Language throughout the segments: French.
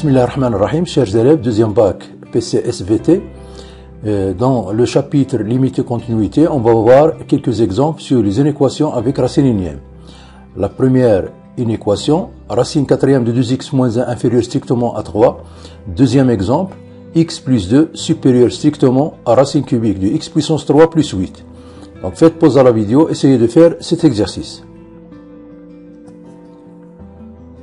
Bismillahirrahmanirrahim, chers élèves, deuxième bac PCSVT. Dans le chapitre limité continuité, on va voir quelques exemples sur les inéquations avec racine énième. La première inéquation, racine quatrième de 2x moins 1 inférieur strictement à 3. Deuxième exemple, x plus 2 supérieur strictement à racine cubique de x puissance 3 plus 8. Donc faites pause à la vidéo, essayez de faire cet exercice.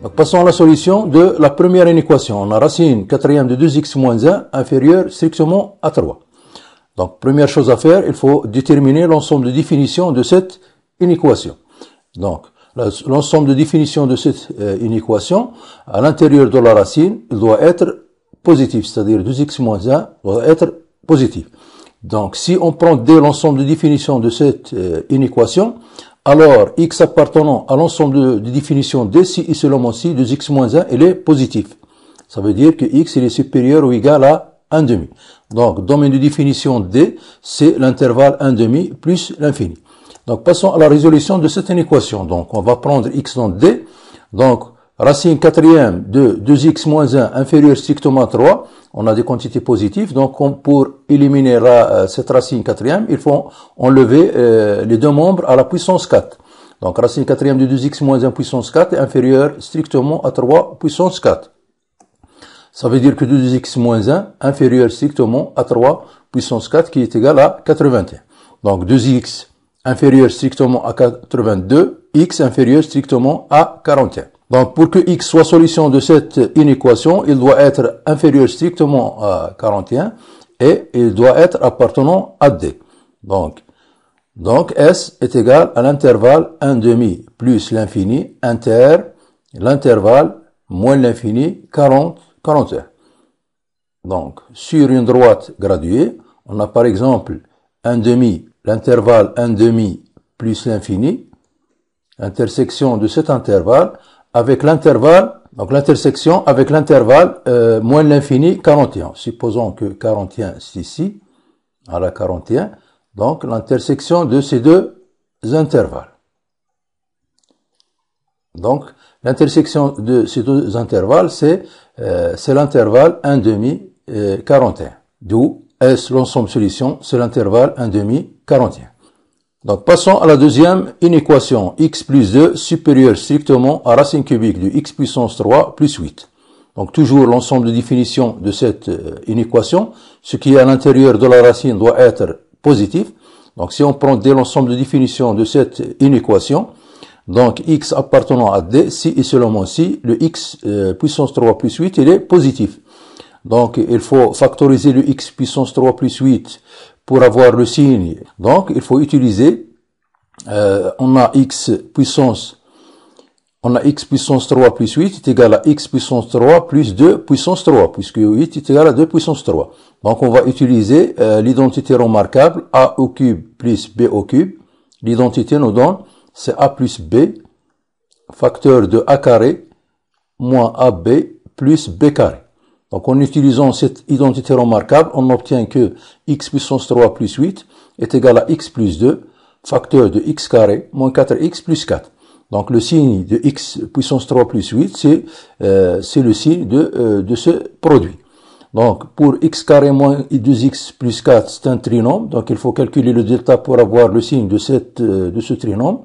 Donc, passons à la solution de la première inéquation. On a racine quatrième de 2x moins 1 inférieur strictement à 3. Donc, première chose à faire, il faut déterminer l'ensemble de définitions de cette inéquation. Donc, l'ensemble de définitions de cette inéquation, à l'intérieur de la racine, il doit être positif, c'est-à-dire 2x moins 1 doit être positif. Donc, si on prend dès l'ensemble de définitions de cette inéquation, alors x appartenant à l'ensemble de définitions d si et seulement si 2x moins 1 il est positif. Ça veut dire que x il est supérieur ou égal à 1 demi. Donc, domaine de définition d, c'est l'intervalle 1 demi plus l'infini. Donc, passons à la résolution de cette inéquation. Donc, on va prendre x dans d. Donc, racine quatrième de 2x moins 1 inférieur strictement à 3. On a des quantités positives. Donc, pour éliminer cette racine quatrième, il faut enlever les deux membres à la puissance 4. Donc, racine quatrième de 2x moins 1 puissance 4 est inférieur strictement à 3 puissance 4. Ça veut dire que 2x moins 1 inférieur strictement à 3 puissance 4 qui est égal à 81. Donc, 2x inférieur strictement à 82, x inférieur strictement à 41. Donc, pour que x soit solution de cette inéquation, il doit être inférieur strictement à 41 et il doit être appartenant à d. Donc S est égal à l'intervalle 1 demi plus l'infini l'intervalle moins l'infini 40, 41. Donc, sur une droite graduée, on a par exemple 1 demi, l'intervalle 1 demi plus l'infini, intersection de cet intervalle, avec l'intervalle, donc l'intersection avec l'intervalle moins l'infini 41. Supposons que 41 c'est ici, à la 41. Donc l'intersection de ces deux intervalles. Donc l'intersection de ces deux intervalles, c'est l'intervalle 1 demi 41. D'où S l'ensemble solution, c'est l'intervalle 1 demi 41. Donc, passons à la deuxième inéquation. X plus 2 supérieur strictement à racine cubique de x puissance 3 plus 8. Donc, toujours l'ensemble de définitions de cette inéquation. Ce qui est à l'intérieur de la racine doit être positif. Donc, si on prend dès l'ensemble de définitions de cette inéquation, donc x appartenant à d, si et seulement si, le x puissance 3 plus 8, il est positif. Donc, il faut factoriser le x puissance 3 plus 8 pour avoir le signe. Donc, il faut utiliser, on a x puissance 3 plus 8 est égal à x puissance 3 plus 2 puissance 3, puisque 8 est égal à 2 puissance 3. Donc, on va utiliser l'identité remarquable a au cube plus b au cube. L'identité nous donne, c'est a plus b, facteur de a carré, moins ab plus b carré. Donc, en utilisant cette identité remarquable, on obtient que x puissance 3 plus 8 est égal à x plus 2, facteur de x carré, moins 4x plus 4. Donc, le signe de x puissance 3 plus 8, c'est le signe de ce produit. Donc, pour x carré moins 2x plus 4, c'est un trinôme. Donc, il faut calculer le delta pour avoir le signe de ce trinôme.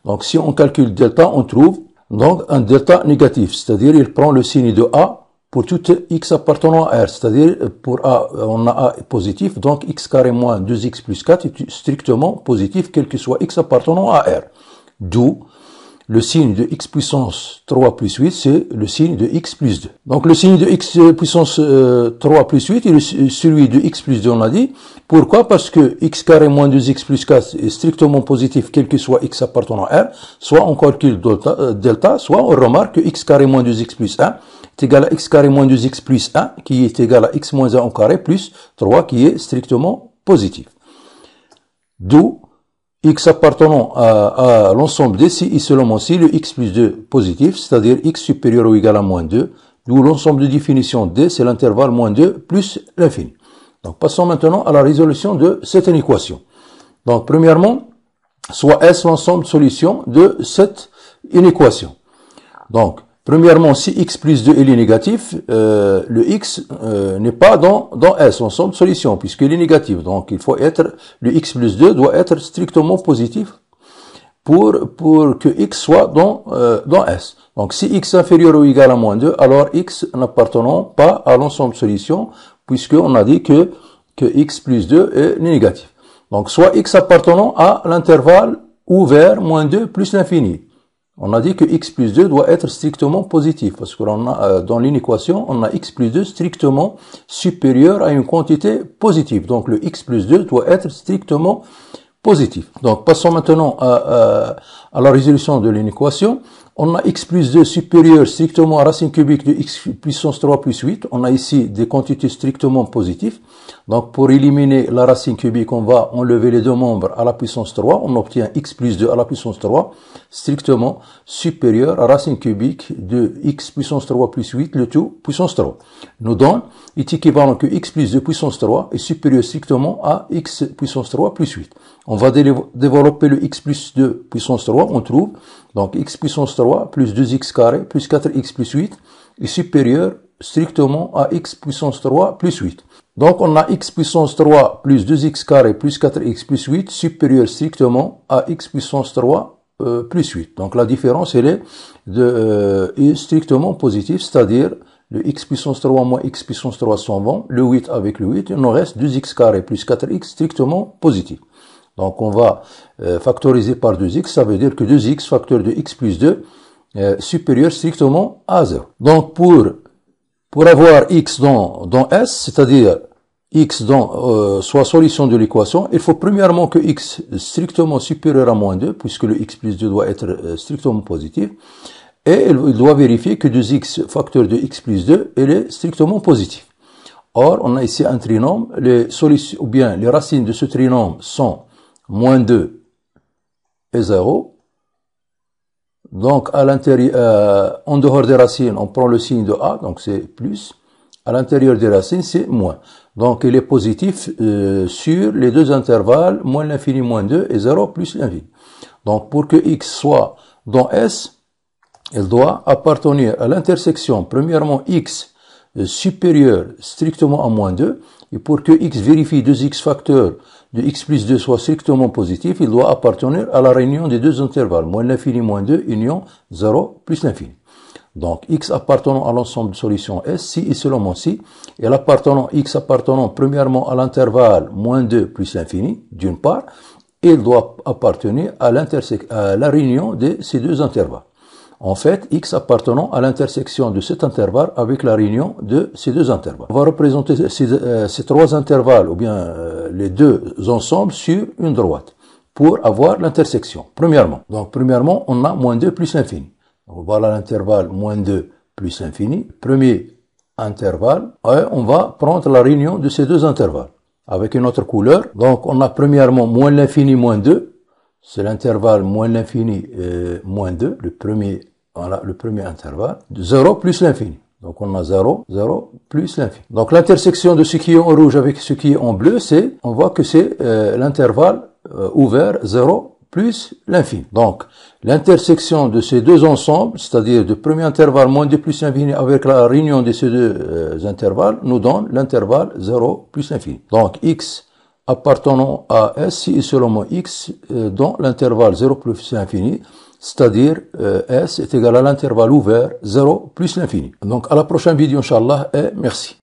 Donc, si on calcule delta, on trouve donc un delta négatif, c'est-à-dire il prend le signe de a pour tout x appartenant à R, c'est-à-dire pour A, on a A positif, donc x carré moins 2x plus 4 est strictement positif, quel que soit x appartenant à R. D'où le signe de x puissance 3 plus 8, c'est le signe de x plus 2. Donc le signe de x puissance 3 plus 8 est celui de x plus 2, on a dit. Pourquoi? Parce que x carré moins 2x plus 4 est strictement positif, quel que soit x appartenant à R, soit on calcule delta, soit on remarque que x carré moins 2x plus 1 est égal à x carré moins 2x plus 1, qui est égal à x moins 1 au carré, plus 3, qui est strictement positif. D'où x appartenant à l'ensemble des si et seulement si le x plus 2 positif, c'est-à-dire x supérieur ou égal à moins 2, d'où l'ensemble de définition d, c'est l'intervalle moins 2 plus l'infini. Donc, passons maintenant à la résolution de cette inéquation. Donc, premièrement, soit S l'ensemble de solutions de cette inéquation. Donc, Premièrement, si x plus 2 il est négatif, le x n'est pas dans S, ensemble de solutions, puisqu'il est négatif. Donc, le x plus 2 doit être strictement positif pour que x soit dans S. Donc, si x est inférieur ou égal à moins 2, alors x n'appartenant pas à l'ensemble de solutions, puisqu'on a dit que x plus 2 est négatif. Donc, soit x appartenant à l'intervalle ouvert moins 2 plus l'infini. On a dit que x plus 2 doit être strictement positif, parce que dans l'inéquation, on a x plus 2 strictement supérieur à une quantité positive. Donc, le x plus 2 doit être strictement positif. Donc, passons maintenant à la résolution de l'inéquation. On a x plus 2 supérieur strictement à racine cubique de x puissance 3 plus 8. On a ici des quantités strictement positives. Donc, pour éliminer la racine cubique, on va enlever les deux membres à la puissance 3. On obtient x plus 2 à la puissance 3 strictement supérieur à racine cubique de x puissance 3 plus 8, le tout puissance 3. Nous donne, est équivalent que x plus 2 puissance 3 est supérieur strictement à x puissance 3 plus 8. On va développer le x plus 2 puissance 3, on trouve, donc x puissance 3 plus 2x carré plus 4x plus 8 est supérieur strictement à x puissance 3 plus 8. Donc on a x puissance 3 plus 2x carré plus 4x plus 8 supérieur strictement à x puissance 3 plus 8. Donc la différence elle est strictement positive, c'est-à-dire le x puissance 3 moins x puissance 3 s'en vont, le 8 avec le 8, il nous reste 2x carré plus 4x strictement positif. Donc on va factoriser par 2x, ça veut dire que 2x facteur de x plus 2 supérieur strictement à 0. Donc pour avoir x dans S, c'est-à-dire x soit solution de l'équation, il faut premièrement que x strictement supérieur à moins 2, puisque le x plus 2 doit être strictement positif, et il doit vérifier que 2x facteur de x plus 2, il est strictement positif. Or, on a ici un trinôme, les solutions, ou bien les racines de ce trinôme sont moins 2 et 0. Donc, à l'intérieur, en dehors des racines, on prend le signe de A, donc c'est plus. À l'intérieur des racines, c'est moins. Donc, il est positif sur les deux intervalles, moins l'infini, moins 2, et 0 plus l'infini. Donc, pour que x soit dans S, il doit appartenir à l'intersection, premièrement, x supérieur strictement à moins 2, et pour que x vérifie 2x facteur de x plus 2 soit strictement positif, il doit appartenir à la réunion des deux intervalles, moins l'infini, moins 2, union 0 plus l'infini. Donc, x appartenant à l'ensemble de solutions S, si et seulement si, et x appartenant premièrement à l'intervalle moins 2 plus l'infini, d'une part, et il doit appartenir à la réunion de ces deux intervalles. En fait, x appartenant à l'intersection de cet intervalle avec la réunion de ces deux intervalles. On va représenter ces trois intervalles, ou bien les deux ensembles, sur une droite, pour avoir l'intersection. Premièrement, on a moins 2 plus l'infini. Voilà l'intervalle moins 2 plus l'infini. Premier intervalle, et on va prendre la réunion de ces deux intervalles, avec une autre couleur. Donc, on a premièrement moins l'infini, moins 2. C'est l'intervalle moins l'infini moins 2, le premier intervalle, 0 plus l'infini. Donc on a 0, 0 plus l'infini. Donc l'intersection de ce qui est en rouge avec ce qui est en bleu, on voit que c'est l'intervalle ouvert 0 plus l'infini. Donc l'intersection de ces deux ensembles, c'est-à-dire du premier intervalle moins 2 plus l'infini avec la réunion de ces deux intervalles, nous donne l'intervalle 0 plus l'infini. Donc x appartenant à S, si et seulement x dans l'intervalle 0 plus l'infini, c'est-à-dire S est égal à l'intervalle ouvert 0 plus l'infini. Donc à la prochaine vidéo, Inch'Allah, et merci.